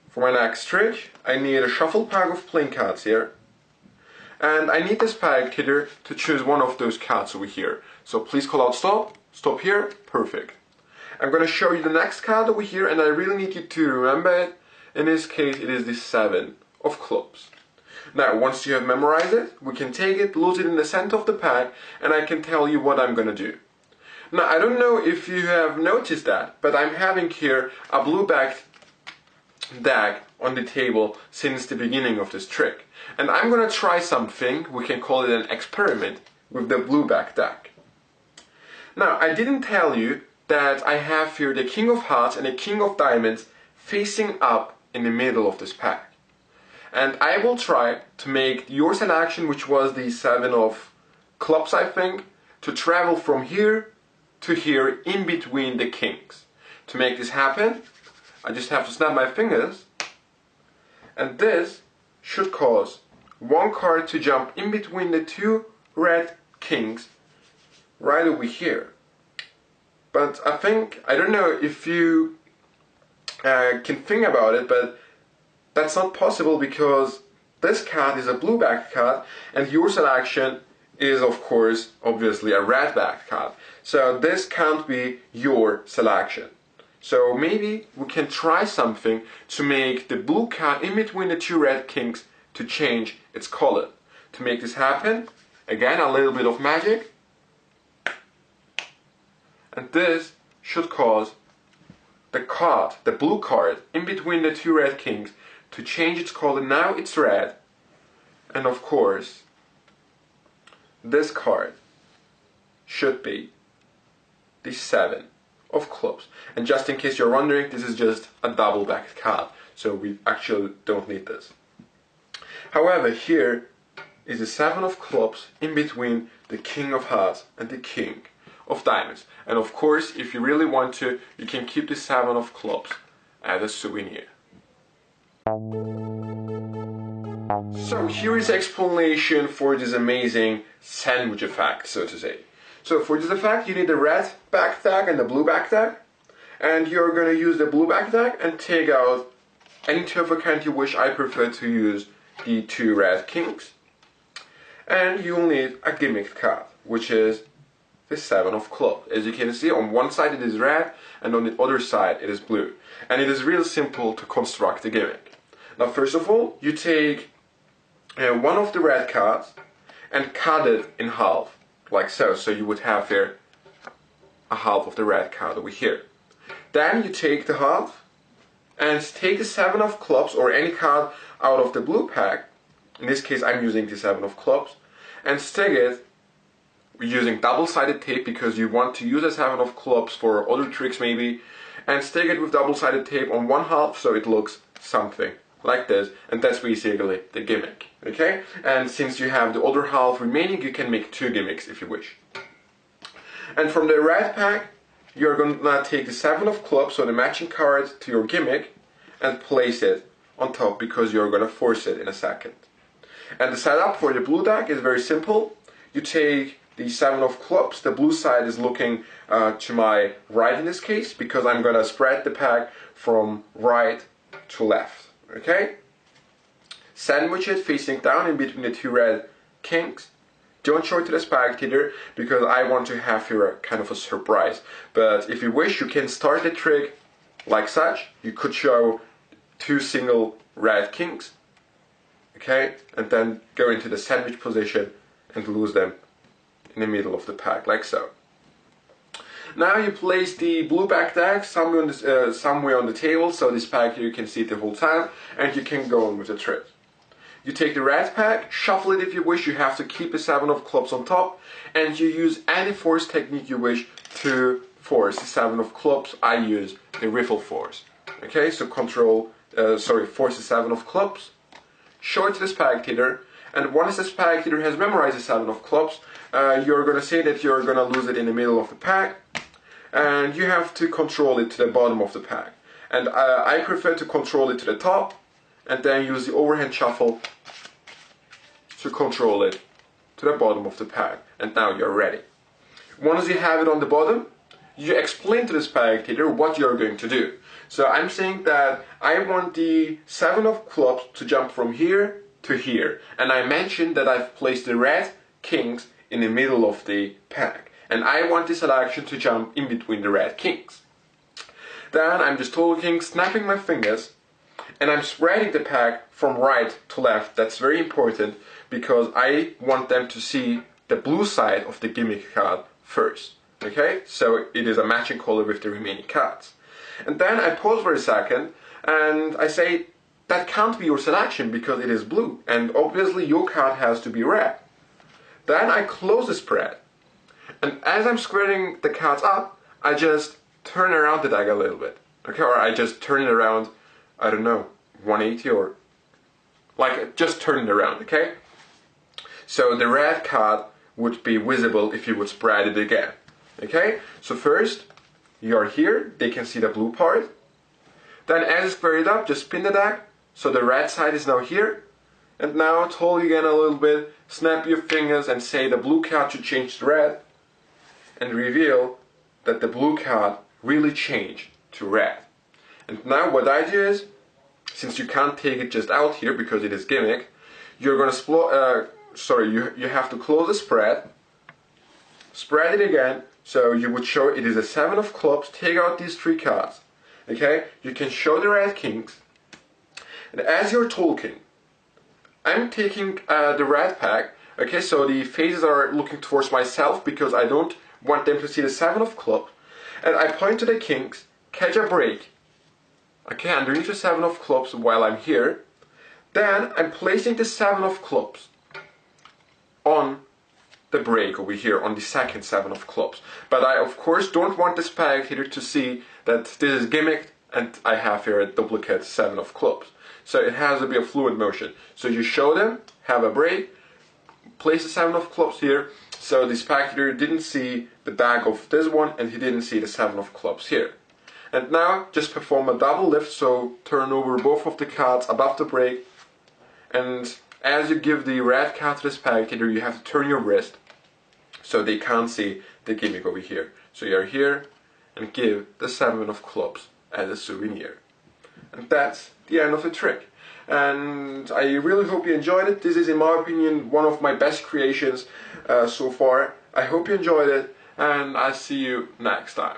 For my next trick, I need a shuffle pack of playing cards here. And I need this pack hitter to choose one of those cards over here. So please call out stop, stop here, perfect. I'm going to show you the next card over here, and I really need you to remember it. In this case, it is the 7 of clubs. Now, once you have memorized it, we can take it, lose it in the center of the pack, and I can tell you what I'm going to do. Now, I don't know if you have noticed that, but I'm having here a blue-backed deck on the table since the beginning of this trick. And I'm going to try something, we can call it an experiment, with the blue-backed deck. Now, I didn't tell you that I have here the King of Hearts and the King of Diamonds facing up in the middle of this pack. And I will try to make your selection, which was the 7 of clubs I think, to travel from here to here in between the kings. To make this happen, I just have to snap my fingers, and this should cause one card to jump in between the 2 red kings right over here. But I don't know if you can think about it, but that's not possible because this card is a blue-backed card and your selection is, of course, obviously a red-backed card. So this can't be your selection. So maybe we can try something to make the blue card in between the 2 red kings to change its color. To make this happen, again a little bit of magic. And this should cause the card, the blue card, in between the 2 red kings to change its color. Now it's red. And of course, this card should be the 7 of clubs. And just in case you're wondering, this is just a double-backed card, so we actually don't need this. However, here is the 7 of clubs in between the King of Hearts and the King of Diamonds. And of course, if you really want to, you can keep the 7 of clubs as a souvenir. So here is the explanation for this amazing sandwich effect, so to say. So for this effect, you need the red back deck and the blue back deck, and you're going to use the blue back deck and take out any 2 of a kind you wish. I prefer to use the 2 red kings, and you'll need a gimmick card, which is the 7 of clubs. As you can see, on one side it is red, and on the other side it is blue. And it is real simple to construct the gimmick. Now, first of all, you take one of the red cards and cut it in half, like so. So you would have here a half of the red card over here. Then you take the half and take the 7 of clubs or any card out of the blue pack. In this case, I'm using the 7 of clubs, and stick it using double-sided tape because you want to use the 7 of clubs for other tricks maybe, and stick it with double-sided tape on one half so it looks something like this, and that's basically the gimmick, okay? And since you have the other half remaining, you can make 2 gimmicks if you wish. And from the red pack, you're gonna take the 7 of clubs, so the matching card to your gimmick, and place it on top because you're gonna force it in a second. And the setup for the blue deck is very simple. You take the 7 of clubs, the blue side is looking to my right in this case, because I'm gonna spread the pack from right to left. Okay? Sandwich it facing down in between the 2 red kings. Don't show it to the spectator because I want to have here a kind of a surprise. But if you wish, you can start the trick like such. You could show 2 single red kings. Okay? And then go into the sandwich position and lose them in the middle of the pack, like so. Now you place the blue back deck somewhere on the table, so this pack you can see it the whole time, and you can go on with the trick. You take the red pack, shuffle it if you wish. You have to keep the 7 of clubs on top, and you use any force technique you wish to force the 7 of clubs. I use the riffle force. Okay, so force the 7 of clubs, show it to the spectator, and once the spectator has memorized the 7 of clubs, you're going to say that you're going to lose it in the middle of the pack, and you have to control it to the bottom of the pack. And I prefer to control it to the top, and then use the overhand shuffle to control it to the bottom of the pack. And now you're ready. Once you have it on the bottom, you explain to the spectator what you're going to do. So I'm saying that I want the 7 of clubs to jump from here to here. And I mentioned that I've placed the red kings in the middle of the pack. And I want this selection to jump in between the red kings. Then I'm just talking, snapping my fingers, and I'm spreading the pack from right to left. That's very important because I want them to see the blue side of the gimmick card first. Okay, so it is a matching color with the remaining cards. And then I pause for a second and I say, that can't be your selection because it is blue, and obviously your card has to be red. Then I close the spread, and as I'm squaring the cards up, I just turn around the deck a little bit. Okay, or I just turn it around, I don't know, 180 or like just turn it around, okay? So the red card would be visible if you would spread it again. Okay, so first you are here, they can see the blue part. Then as you square it up, just spin the deck, so the red side is now here. And now hold again a little bit, snap your fingers and say the blue card should change to red, and reveal that the blue card really changed to red. And now what I do is, since you can't take it just out here because it is gimmick, you're gonna you have to close the spread it again, so you would show it is a 7 of clubs, take out these 3 cards. Okay, you can show the red kings, and as you're talking, I'm taking the red pack, okay, so the faces are looking towards myself because I don't want them to see the 7 of clubs, and I point to the kings, catch a break, okay, underneath the 7 of clubs while I'm here. Then I'm placing the 7 of clubs on the break over here, on the second 7 of clubs. But I of course don't want the spectator to see that this is gimmicked and I have here a duplicate 7 of clubs. So it has to be a fluid motion. So you show them, have a break, place the 7 of clubs here, so the spectator didn't see the back of this one and he didn't see the 7 of clubs here. And now just perform a double lift, so turn over both of the cards above the break, and as you give the red card to the spectator, you have to turn your wrist so they can't see the gimmick over here. So you're here and give the 7 of clubs as a souvenir. And that's the end of the trick. And I really hope you enjoyed it. This is, in my opinion, one of my best creations so far. I hope you enjoyed it, and I'll see you next time.